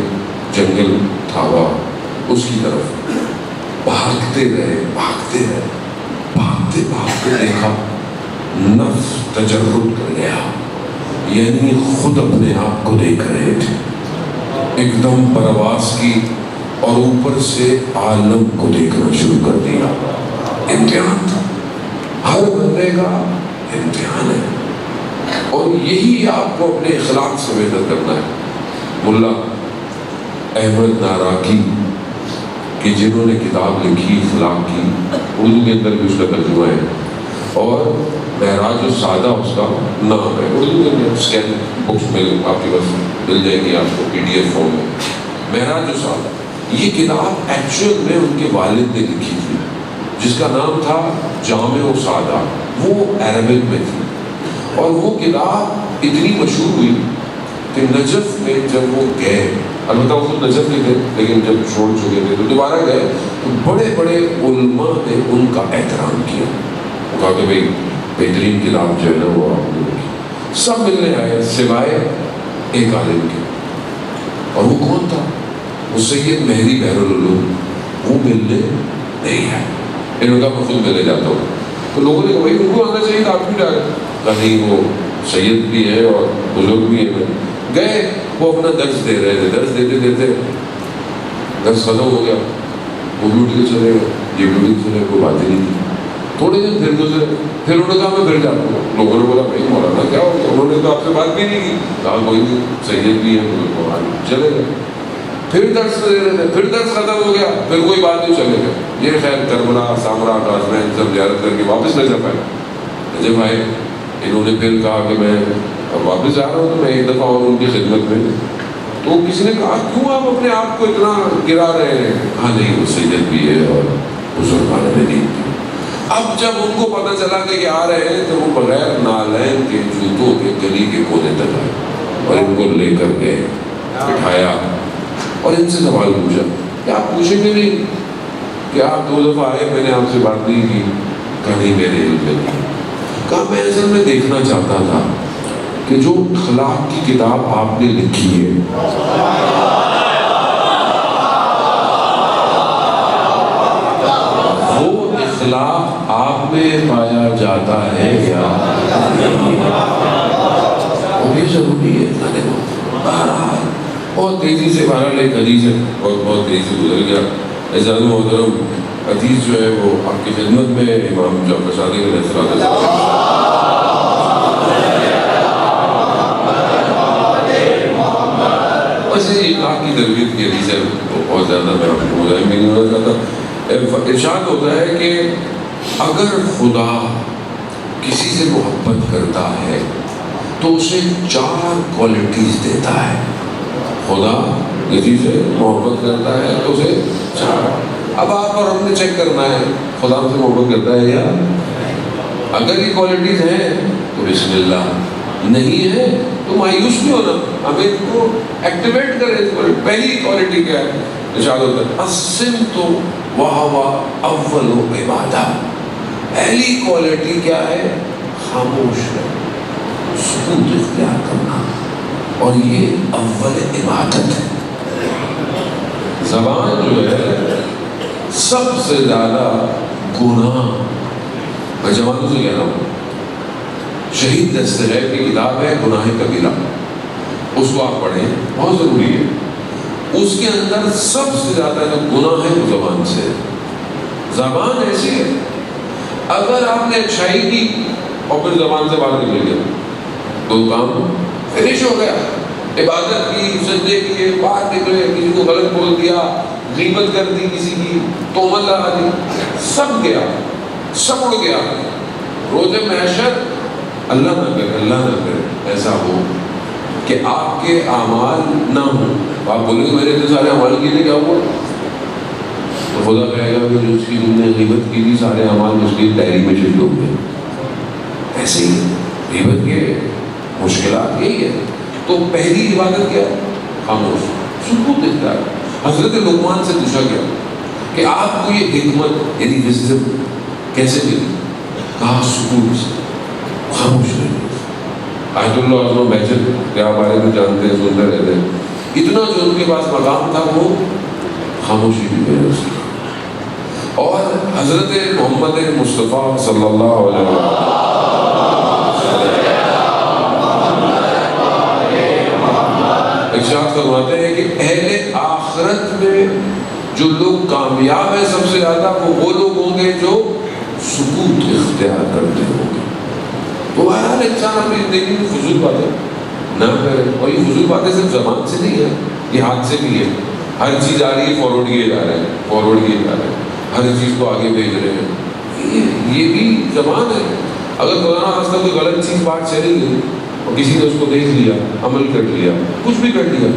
جنگل تھا وہاں، اس کی طرف بھاگتے رہے. بھاگتے دیکھا نفس تجرد کر گیا، یعنی خود اپنے آپ کو دیکھ رہے تھے. ایک دم پرواز کی اور اوپر سے عالم کو دیکھنا شروع کر دیا. امتحان تھا، ہر بندے کا امتحان ہے، اور یہی آپ کو اپنے اخلاق سے محنت کرنا ہے. ملا احمد ناراکی کہ جنہوں نے کتاب لکھی اخلاق کی، اردو کے اندر بھی اس کا ترجمہ ہے، اور معراج السعادہ اس کا نام ہے. اردو کے اندر اسکین بکس میں آپ کے پاس مل جائے گی آپ کو PDF فارم میں. معراج السعادہ یہ کتاب ایکچوئل میں ان کے والد نے لکھی تھی. جس کا نام تھا جامع و سادہ، وہ عربک میں تھی، اور وہ کتاب اتنی مشہور ہوئی کہ نجف میں جب وہ گئے، البتہ وہ خود نجف میں تھے لیکن جب چھوڑ چکے تھے تو دوبارہ گئے، تو بڑے بڑے علماء نے ان کا احترام کیا، وہ کہا کہ بھائی بہترین کتاب جو ہے نا وہ آپ نے لکھی۔ سب ملنے آئے سوائے ایک عالم کے، اور وہ کون تھا؟ وہ سید مہدی بحرالعلوم، وہ ملنے نہیں ہے۔ انہوں نے کہا میں خود ملنے جاتا ہوں، تو لوگوں نے کہا بھائی ان کو آنا چاہیے تھا، آپ بھی جا رہے؟ کہا نہیں، وہ سید بھی ہے اور بزرگ بھی ہے۔ گئے، وہ اپنا درس دے رہے تھے، درس دیتے دیتے درس ختم ہو گیا، وہ بھی اٹھ کے چلے گئے، یہ بھی اٹھ کے چلے، کوئی بات ہی نہیں تھی۔ تھوڑے دن پھر گزرے، پھر انہوں نے کہا میں پھر جاتا ہوں۔ لوگوں نے بولا بھائی مولانا کیا ہو گیا؟ انہوں نے تو آپ سے بات بھی نہیں کی۔ کہا کوئی نہیں، سید بھی ہے، چلے گئے۔ پھر درس دے رہے تھے، پھر درس ختم ہو گیا، پھر کوئی بات نہیں، چلے گئے۔ یہ خیر کربلا، سامرا، کاشمین سب زیارت کر کے واپس نجف آئے۔ نجف آئے، انہوں نے پھر کہا کہ میں اب واپس جا رہا ہوں، تو میں ایک دفعہ اور ان کی خدمت میں۔ تو کسی نے کہا کیوں آپ اپنے آپ کو اتنا گرا رہے ہیں؟ کہا نہیں، وہ سید بھی ہے اور بزرگان نے دین کی۔ اب جب ان کو پتہ چلا کہ یہ آ رہے ہیں، تو وہ بغیر نالین کے جوتوں کے گلی کے کونے تک آئے اور ان کو لے کر گئے، بٹھایا اور ان سے سوال پوچھا کہ آپ پوچھیں گے نہیں کہ آپ 2 دفعہ آئے، میں نے آپ سے بات نہیں کی؟ کہا نہیں، میرے علم میں نہیں۔ کہا میں اصل میں دیکھنا چاہتا تھا کہ جو اخلاق کی کتاب آپ نے لکھی ہے وہ اخلاق آپ میں پایا جاتا ہے یا نہیں؟ وہ بھی ضروری ہے۔ بہرحال بہت تیزی سے، بہرحال ایک حدیث ہے، بہت تیزی سے گزر گیا۔ اعزاز محترم، حدیث جو ہے وہ آپ کی خدمت میں، امام جعفر صادق علیہ السلام۔ ویسے اخلاق کی تربیت کی حدیث ہے، بہت زیادہ میں آپ کو مزاحم نہیں ہونا چاہتا۔ ارشاد ہوتا ہے کہ اگر خدا کسی سے محبت کرتا ہے تو اسے 4 کوالٹیز دیتا ہے۔ خدا کسی سے محبت کرتا ہے تو اسے 4۔ اب آپ اور ہم نے چیک کرنا ہے خدا ہم سے محبت کرتا ہے یا؟ اگر یہ کوالٹیز ہیں تو بسم اللہ، نہیں ہے تو مایوس نہیں ہونا، ہمیں ان کو ایکٹیویٹ کریں۔ پہلی کوالٹی کیا ہے؟ ارشاد ہوتا ہے الصمت وہو اول عبادہ۔ پہلی کوالٹی کیا ہے؟ خاموش ہے، سکوت اختیار کرنا، اور یہ اول عبادت ہے۔ زبان جو ہے سب سے زیادہ گناہ، میں جوانوں سے کہہ رہا ہوں، شہید دستگیر کی کتاب ہے گناہ کبیرہ، اس کو آپ پڑھیں، بہت ضروری ہے۔ اس کے اندر سب سے زیادہ جو گناہ ہے وہ زبان سے۔ زبان ایسی ہے، اگر آپ نے اچھائی کی اور پھر زبان سے بات نکل گیا تو کام فنش ہو گیا۔ عبادت کی، سجدے کیے، بات نکلے، کسی کو غلط بول دیا، غیبت کر دی کسی کی، تہمت لگا دی، سب گیا، سب اڑ گیا۔ روز محشر اللہ نہ کرے ایسا ہو کہ آپ کے اعمال نہ ہوں، آپ بولیں گے میرے اتنے سارے اعمال کیے تھے، کیا ہوا؟ تو خدا کہے گا کہ جو اس کی تم نے غیبت کی تھی سارے اعمال اس کی ڈائری میں شفٹ ہو گئے۔ ایسے ہی غیبت کے مشکلات یہی ہے۔ تو پہلی عبادت کیا؟ خاموش، سکوت اختیار۔ حضرت لقمان سے پوچھا گیا کہ آپ کو یہ حکمت یعنی وزڈم کیسے ملی؟ کہا سکوت سے، خاموش رہنے۔ آیت اللہ عظمہ بہجت کے بارے میں جانتے ہیں، سنتے رہتے ہیں، اتنا جو ان کے پاس مقام تھا وہ خاموشی کی وجہ سے۔ اور حضرت محمد مصطفیٰ صلی اللہ علیہ وسلم ارشاد فرماتے ہیں کہ اہل آخرت میں جو لوگ کامیاب ہیں سب سے زیادہ وہ لوگ ہوں گے جو سکوت اختیار کرتے ہوں گے۔ تو بہرحال انسان اپنی زندگی میں فضول باتیں نہ کرے، اور یہ فضول باتیں صرف زبان سے نہیں ہے، یہ ہاتھ سے بھی ہے۔ ہر چیز آ رہی ہے، فارورڈ کیے جا رہے ہیں، ہر چیز کو آگے بھیج رہے ہیں، یہ بھی زبان ہے۔ اگر قرآن راستہ کوئی غلط چیز بات چلی گئی اور کسی نے اس کو دیکھ لیا، عمل کر لیا، کچھ بھی کر لیا،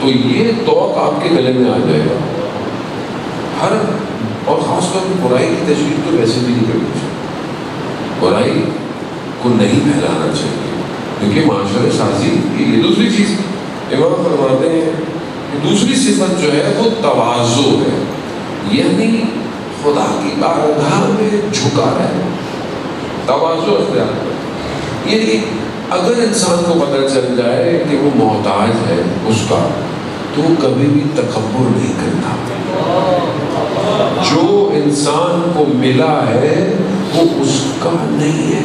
تو یہ توق آپ کے گلے میں آ جائے گا۔ ہر اور خاص طور پہ برائی کی تشہیر تو ویسے بھی نہیں کرنی چاہیے، برائی کو نہیں پھیلانا چاہیے، کیونکہ معاشرے سازی یہ دوسری چیز امام فرماتے ہیں کہ دوسری صفت جو ہے وہ تواضع ہے، یعنی خدا کی بارگاہ میں جھکا رہے، تواضع اختیار کرے، یعنی اگر انسان کو پتہ چل جائے کہ وہ محتاج ہے اس کا تو وہ کبھی بھی تکبر نہیں کرتا، جو انسان کو ملا ہے وہ اس کا نہیں ہے۔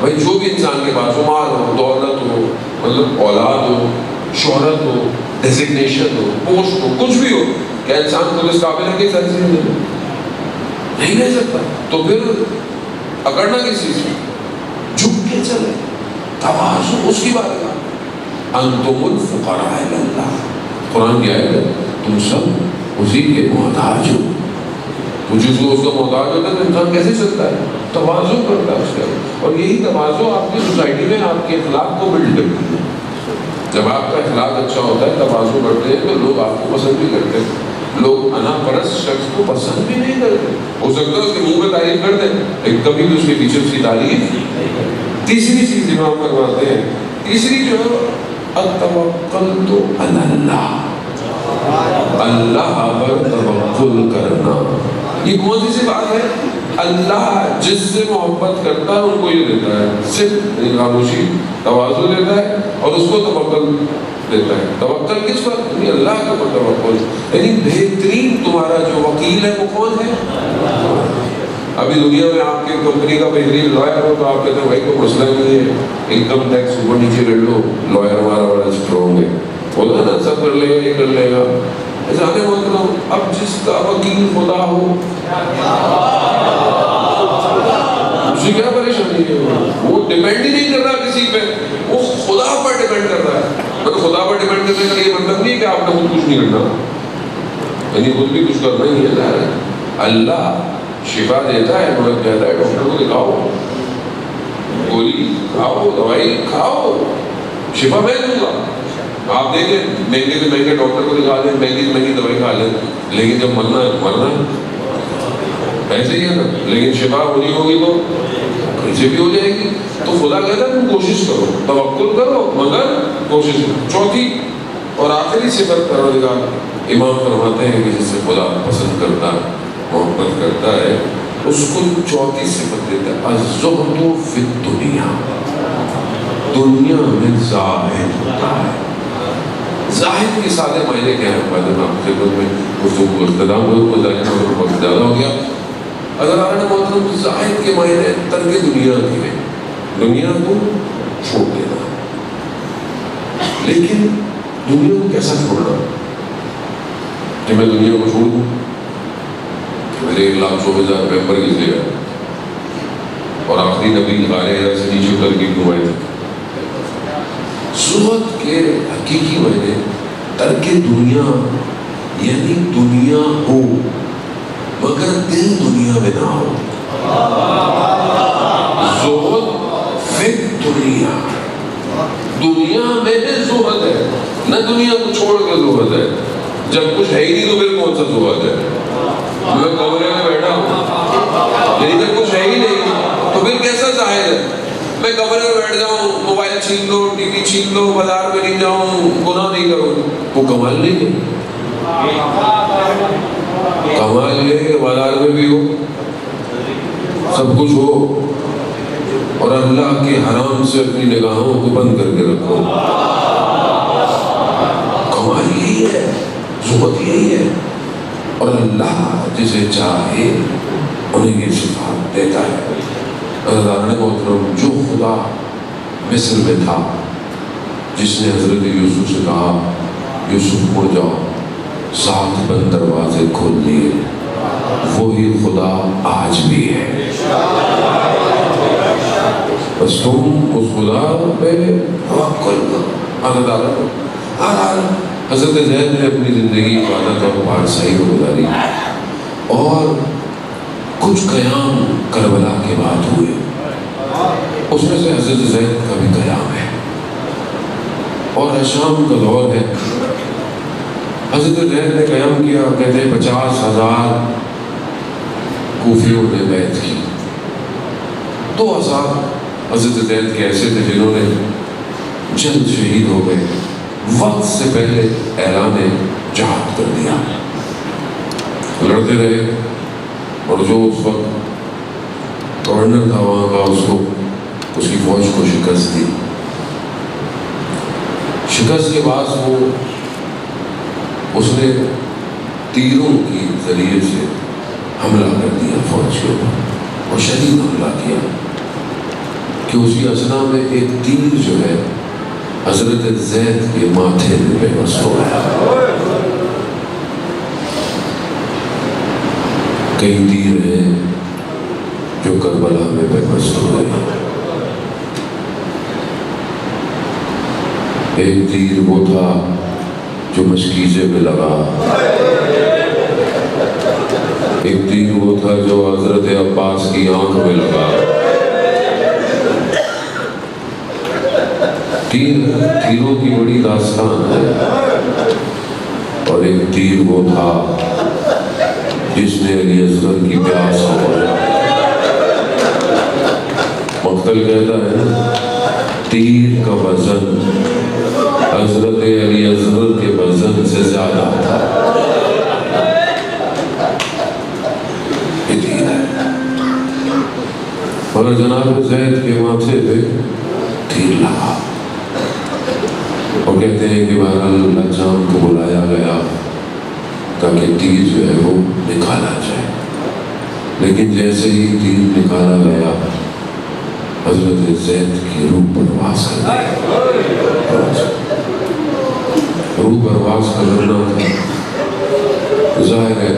بھائی جو بھی انسان کے پاس ہو، مال ہو، دولت ہو، مطلب اولاد ہو، شہرت ہو، ڈیزگنیشن ہو، پوسٹ ہو، کچھ بھی ہو، کیا انسان کو اس قابل ہے کہ ساری چیزیں نہیں رہ سکتا؟ تو پھر اکڑنا کس چیز میں؟ جھک کے چلے، تواضع اس کی بات کا، انتم الفقراء الی اللہ، قرآن کی آیت ہے، تم سب اسی کے محتاج ہو۔ تو جس کو اس کا محتاج ہوتا ہے تو انسان کیسے چلتا ہے؟ تواضع کرتا ہے اس کا، اور یہی تواضع آپ کی سوسائٹی میں آپ کے اخلاق کو بلڈ کرتی ہے۔ جب آپ کا اخلاق اچھا ہوتا ہے، تواضع کرتے ہیں، تو لوگ آپ کو پسند بھی کرتے ہیں، لوگ انا پرست شخص کو پسند بھی نہیں کرتے، ہو سکتا ہے اس کے منہ میں تعریف کر دیں لیکن کبھی بھی اس کے پیچھے اس کی تعریف۔ تیسری چیز امام فرماتے ہیں، تیسری جو ہے التوکل علی اللہ، اللہ پر توکل کرنا۔ یہ کون سی سی بات ہے؟ اللہ جس سے محبت کرتا ہے ان کو یہ دیتا ہے، صرف خاموشی، تواضع دیتا ہے اور اس کو توکل دیتا ہے۔ توکل کس پر؟ یعنی اللہ کے اوپر توکل، یعنی بہترین تمہارا جو وکیل ہے وہ کون ہے؟ ابھی دنیا میں آپ کی کمپنی کا بہترین لائر ہو تو آپ کہتے ہیں بھائی کوئی مسئلہ نہیں ہے، انکم ٹیکس اوپر نیچے کر لو، لائر ہمارا بڑا اسٹرانگ ہے، بولا نا سب کر لے گا، یہ کر لے گا۔ جانے مطلب اب جس کا وکیل خدا ہو اسے کیا پریشانی ہے؟ وہ ڈیپینڈ ہی نہیں کر رہا کسی پہ، وہ خدا پر ڈیپینڈ کر رہا ہے۔ مطلب خدا پر ڈیپینڈ کرنے کا یہ مطلب نہیں کہ آپ نے خود کچھ نہیں کرنا، یعنی خود بھی کچھ کرنا ہی ہے۔ اللہ شفا دیتا ہے، مطلب کہتا ہے ڈاکٹر کو دکھاؤ، گولی کھاؤ، دوائی کھاؤ، شفا میں دوں گا۔ آپ دیکھیں مہنگے سے مہنگے ڈاکٹر کو دکھا دیں، مہنگی سے مہنگی دوائی کھا لیں، لیکن جب مرنا ہے مرنا ہے، ایسے ہی ہے نا۔ لیکن شفا ہونی ہوگی تو کہیں سے بھی ہو جائے گی۔ تو خدا کہتا ہے تم کوشش کرو، توکل کرو، مگر کوشش کرو۔ چوتھی اور آخری صفت پروردگار امام فرماتے ہیں کہ جس سے خدا پسند کرتا ہے، محبت کرتا ہے، اس کو چوتھی صفت دیتا ہے الزہد فی الدنیا، دنیا میں زاہد ہوتا ہے۔ زاہد کے سادے معنی کیا ہے؟ بعد میں آپ کی خدمت میں گفتگو کو اختتام ہوا، بہت زیادہ ہو گیا۔ حضرات محترم، زاہد کے معنی ترک دنیا کے ہیں، دنیا کو چھوڑ دینا۔ لیکن دنیا کو کیسا چھوڑنا؟ کہ میں دنیا کو چھوڑ دوں، میرے 1,04,000 پیپر کس لیے ہے، اور آخری نبی غارِ حرا سے نیچے اتر کے گھمائے تھے۔ زہد کے حقیقی معنی ترک دنیا، یعنی دنیا ہو مگر دل دنیا میں نہ ہو۔ زہد فی دنیا، دنیا میں زہد ہے، نہ دنیا کو چھوڑ کے زہد ہے۔ جب کچھ ہے ہی نہیں تو پھر کون سا زہد ہے؟ میں کمرے میں بیٹھا ہوں لیکن جب کچھ ہے ہی نہیں تو پھر کیسا زاہد ہے؟ میں کمرے میں بیٹھ جاؤں، موبائل چھین لو، ٹی وی چھین لو، بازار میں نہیں جاؤں، گناہ نہیں کروں، وہ کمال نہیں ہے۔ کمال یہ کہ بازار میں بھی ہو، سب کچھ ہو، اور اللہ کے حرام سے اپنی نگاہوں کو بند کر کے رکھو۔ کمال یہی ہے، زہد یہی ہے، اور اللہ جسے چاہے انہیں یہ صفات دیتا ہے۔ حضرات محترم، جو خدا مصر میں تھا، جس نے حضرت یوسف سے کہا یوسف مڑ جاؤ، 7 بند دروازے کھول دیے، وہی خدا آج بھی ہے۔ بس تم اس خدا پہ توکل کرو۔ حضرت زید نے اپنی زندگی عبادت اور بادشاہی میں گزاری، اور کچھ قیام کربلا کے بعد ہوئے، اس میں سے حضرت زید کا بھی قیام ہے، اور شام کا دور ہے۔ حضرت زید نے قیام کیا، کہتے ہیں 50,000 کوفیوں نے بیعت کی. 2 اصحاب حضرت زید کے ایسے تھے جنہوں نے جلد شہید ہو گئے, وقت سے پہلے اعلان جہاد کر دیا, لڑتے رہے. اور جو اس وقت گورنر تھا وہاں کا, اس کی فوج کو شکست دی. شکست کے بعد اس نے تیروں کی ذریعے سے حملہ کر دیا فوج کے اوپر, اور شدید حملہ کیا کہ اسی اثنا میں ایک تیر جو ہے حضرت زید کے ماتھے میں پیوست ہو گیا. کئی تیر ہیں جو کربلا میں پیوست ہو گئے. ایک تیر وہ تھا جو مشکیزے میں لگا, ایک تیر وہ تھا جو حضرت عباس کی آنکھ میں لگا. تیروں کی بڑی داستان ہے. اور ایک تیر وہ تھا جس نے علی اصغر کی پیاس ہو گیا. مقتل کہتا ہے نا, تیر کا وزن حضرت علی اصغر کے وزن سے زیادہ تھا. یہ تیر ہے. اور جناب زید کے ماتھے پہ تیر لگا, اور کہتے ہیں کہ بہرحال لجام کو بلایا گیا تاکہ تیر جو ہے وہ نکالا جائے. لیکن جیسے ہی تیر نکالا گیا حضرت زید کی روح پرواز کر گئی. روح پرواز کرنا تھا. ظاہر ہے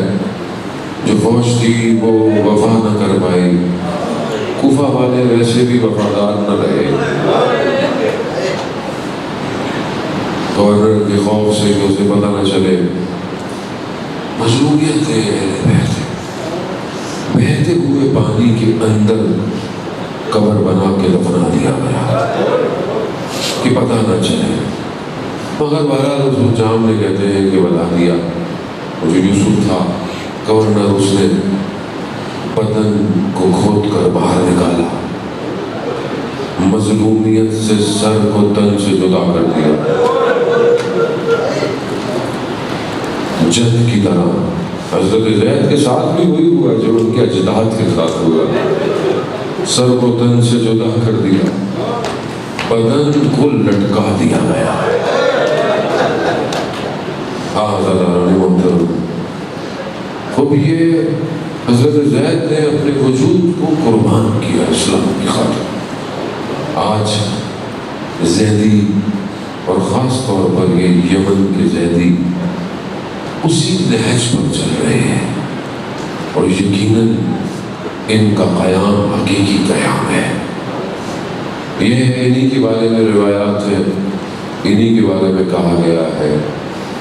جو فوج تھی وہ وفا نہ کر پائی. کوفہ والے ویسے بھی وفادار نہ رہے, گورنر کے خوف سے کہ اسے پتہ نہ چلے. مظلومیت ہے, بہتے ہوئے پانی کے اندر قبر بنا کے دفنا دیا گیا کہ پتہ نہ چلے. مگر بہرحال اس جام نے کہتے ہیں کہ بتا دیا. اور جو یوسف تھا گورنر, اس نے بدن کو کھود کر باہر نکالا, مظلومیت سے سر کو تن سے جدا کر دیا. جد کی طرح حضرت زید کے ساتھ بھی وہی ہوا جو ان کے اجداد کے ساتھ ہوا. سر کو تن سے جدا کر دیا, بدن کو لٹکا دیا گیا. اب یہ حضرت زید نے اپنے وجود کو قربان کیا اسلام کی خاطر. آج زیدی, اور خاص طور پر یہ یمن کے زیدی, اسی نہج پر چل رہے ہیں. اور یقیناً ان کا قیام حقیقی قیام ہے. یہ انہی کے بارے میں روایات ہیں, انہی کے بارے میں کہا گیا ہے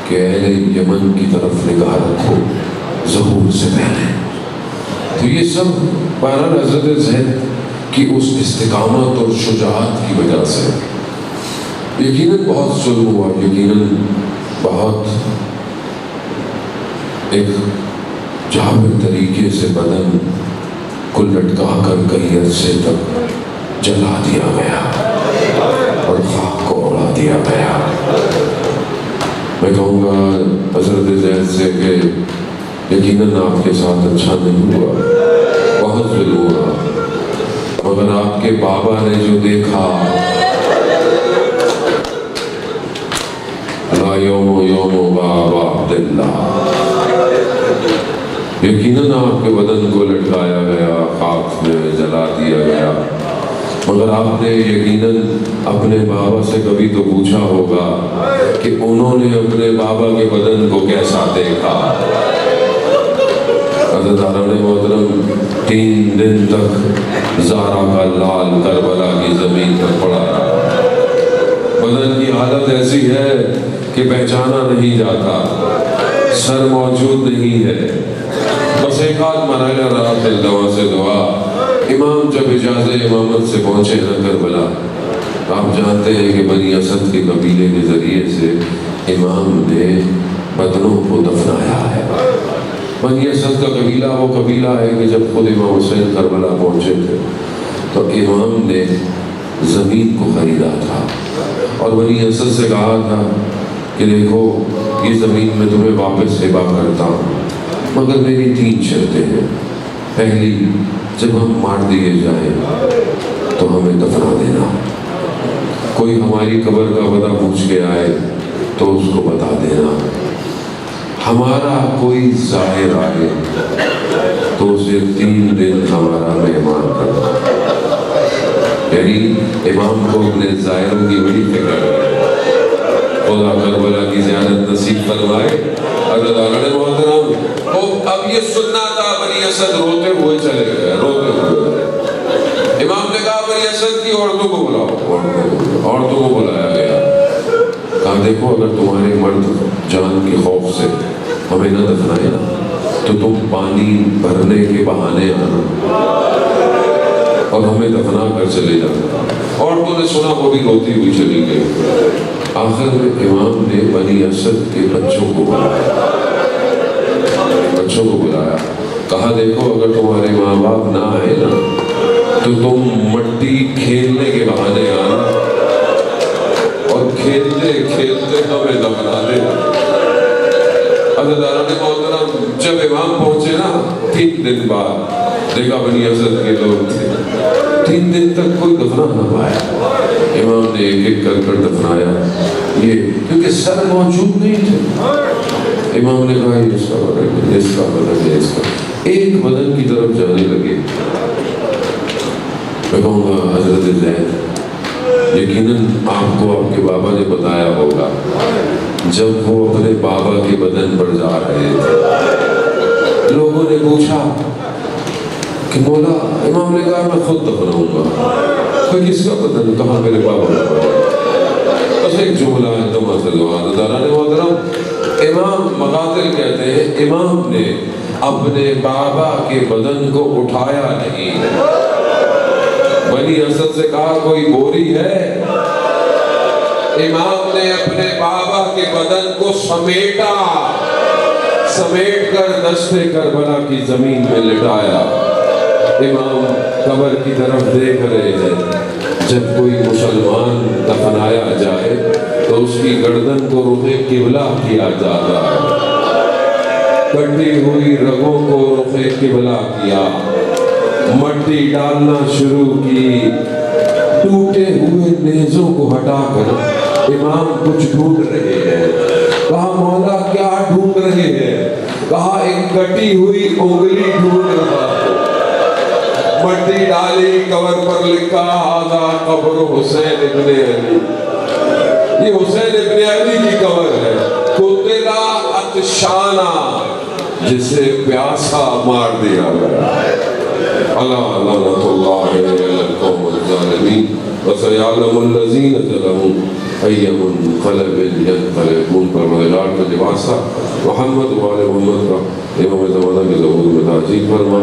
کہ اہل یمن کی طرف نگاہ رکھو ظہور سے پہلے. تو یہ سب بہرحال حضرت زید کی اس استقامت اور شجاعت کی وجہ سے. یقیناً بہت ظلم ہوا, یقیناً بہت ایک جابر طریقے سے بدن کو لٹکا کر کئی عرصے تک جلا دیا گیا اور خاک کو اڑا دیا گیا. میں کہوں گا حضرت زید سے کہ یقیناً آپ کے ساتھ اچھا نہیں ہوا, بہت ظلم ہوا. مگر آپ کے بابا نے جو دیکھا, لا یوم یوم بابا عبداللہ, یقیناً آپ کے بدن کو لٹکایا گیا, خاک میں جلا دیا گیا. مگر آپ نے یقیناً اپنے بابا سے کبھی تو پوچھا ہوگا کہ انہوں نے اپنے بابا کے بدن کو کیسا دیکھا. عزیزان محترم, 3 دن تک زہرا کا لال کربلا کی زمین پر پڑا رہا. بدن کی حالت ایسی ہے کہ پہچانا نہیں جاتا, سر موجود نہیں ہے, بس ایک آدھ مرحلہ رہا دل دوا سے دعا. امام جب اجازت امامت سے پہنچے نہ کربلا, آپ جانتے ہیں کہ بنی اسد کے قبیلے کے ذریعے سے امام نے بدنوں کو دفنایا ہے. بنی اسد کا قبیلہ وہ قبیلہ ہے کہ جب خود امام حسین کربلا پہنچے تھے تو امام نے زمین کو خریدا تھا اور بنی اسد سے کہا تھا کہ دیکھو یہ زمین میں تمہیں واپس ہبہ کرتا ہوں، مگر میری 3 شرطیں ہیں۔ پہلی، جب ہم مار دیے جائیں تو ہمیں دفنا دینا، کوئی ہماری قبر کا پتہ پوچھ کے آئے تو اس کو بتا دینا، ہمارا کوئی زائر آئے تو اسے 3 دن ہمارا مہمان کرنا۔ یعنی امام کو اپنے زائروں کی بڑی فکر ہے۔ خدا کربلا کی زیارت نصیب فرمائے۔ حضرت محترم، اب یہ سننا تھا، بنی اسد روتے ہوئے چلے گئے، روتے ہوئے۔ امام نے کہا بنی اسد کی عورتوں کو بلاؤ، عورتوں کو بلایا گیا۔ کہا دیکھو اگر تمہارے مرد جان کے خوف سے ہمیں نہ دفنائے نا تو تم پانی بھرنے کے بہانے آنا اور ہمیں دفنا کر چلے جانا۔ عورتوں نے سنا، وہ بھی روتی ہوئی چلی گئی۔ آخر میں امام نے بنی اسد کے بچوں کو بلایا، کہا دیکھو اگر تمہارے ماں باپ نہ آئے نا تو تم مٹی کھیلنے کے بہانے آنا اور کھیلتے کھیلتے ہمیں دفنا دینا۔ عزیزان محترم، جب امام پہنچے نا 3 دن بعد، دیکھا بنی اسد کے لوگ تھے، 3 دن تک کوئی دفنا نہ پایا۔ امام نے ایک ایک کر دفنایا، یہ کیونکہ سر موجود نہیں تھے۔ امام نے کہا یہ اس کا بدن ہے، اس کا بدن ہے، اس کا ایک بدن کی طرف جانے لگے۔ میں کہوں گا حضرت زید، یقیناً آپ کو آپ کے بابا نے بتایا ہوگا جب وہ اپنے بابا کے بدن پر جا رہے تھے، لوگوں نے پوچھا کہ مولا، امام نے کہا میں خود دفناؤں گا۔ کوئی کس کا بدن؟ کہا میرے بابا کا بدن۔ بس ایک جملہ ہے، دم اصل داران محترم، امام مقاتل کہتے ہیں امام نے اپنے بابا کے بدن کو اٹھایا نہیں، بنی اسد سے کہا کوئی بوری ہے، امام نے اپنے بابا کے بدن کو سمیٹ کر دشت کربلا کی زمین میں لٹایا۔ امام قبر کی طرف دیکھ رہے ہیں، جب کوئی مسلمان دفنایا جائے تو اس کی گردن کو رخ قبلہ کیا جاتا ہے، کٹی ہوئی رگوں کو رخ قبلہ کیا، مٹی ڈالنا شروع کی، ٹوٹے ہوئے نیزوں کو ہٹا کر امام کچھ ڈھونڈ رہے ہیں۔ کہا مولا کیا ڈھونڈ رہے ہیں؟ کہا ایک کٹی ہوئی انگلی ڈھونڈ رہا ہوں۔ مٹی ڈالی، قبر پر لکھا ھذا قبر حسین ابن علی، یہ حسین ابن علی کی قبر ہے، قتل عطشانا، جسے پیاسا مار دیا گیا۔ اللہ لعنت اللہ علی القوم الظالمین وسیعلم الذین ظلموا ای منقلب ینقلبون۔ پروردگار کا لباسہ محمد و آل محمد کا امام زمانہ کے ظہور میں تاجیل فرما،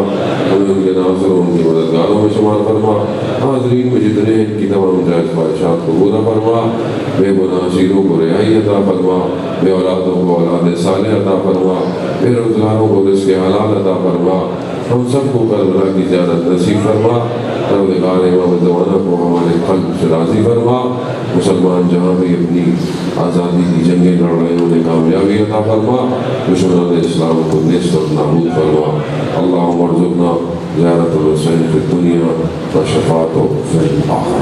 ہمیں ان کے ناصر و ان کی مددگاروں میں شمار فرما، حاضرین میں جتنے ان کی تمام جائز خواہشات کو پورا فرما، بے گناہ شیروں کو رہائی عطا فرما، بے اولادوں کو اولاد صالح عطا فرما، بے روزگاروں کو رزق حلال عطا فرما، ہم سب کو کربلا کی زیارت نصیب فرما، پروردگار امام زمانہ کو ہمارے قلب سے راضی فرما، مسلمان جہاں بھی اپنی آزادی کی جنگیں لڑ رہے ہیں انہیں کامیابی عطا فرما، دشمنان اسلام کو نیست و نابود فرما۔ اللہم ارزقنا زیارت الحسین فی الدنیا و شفاعتہ فی الآخرہ۔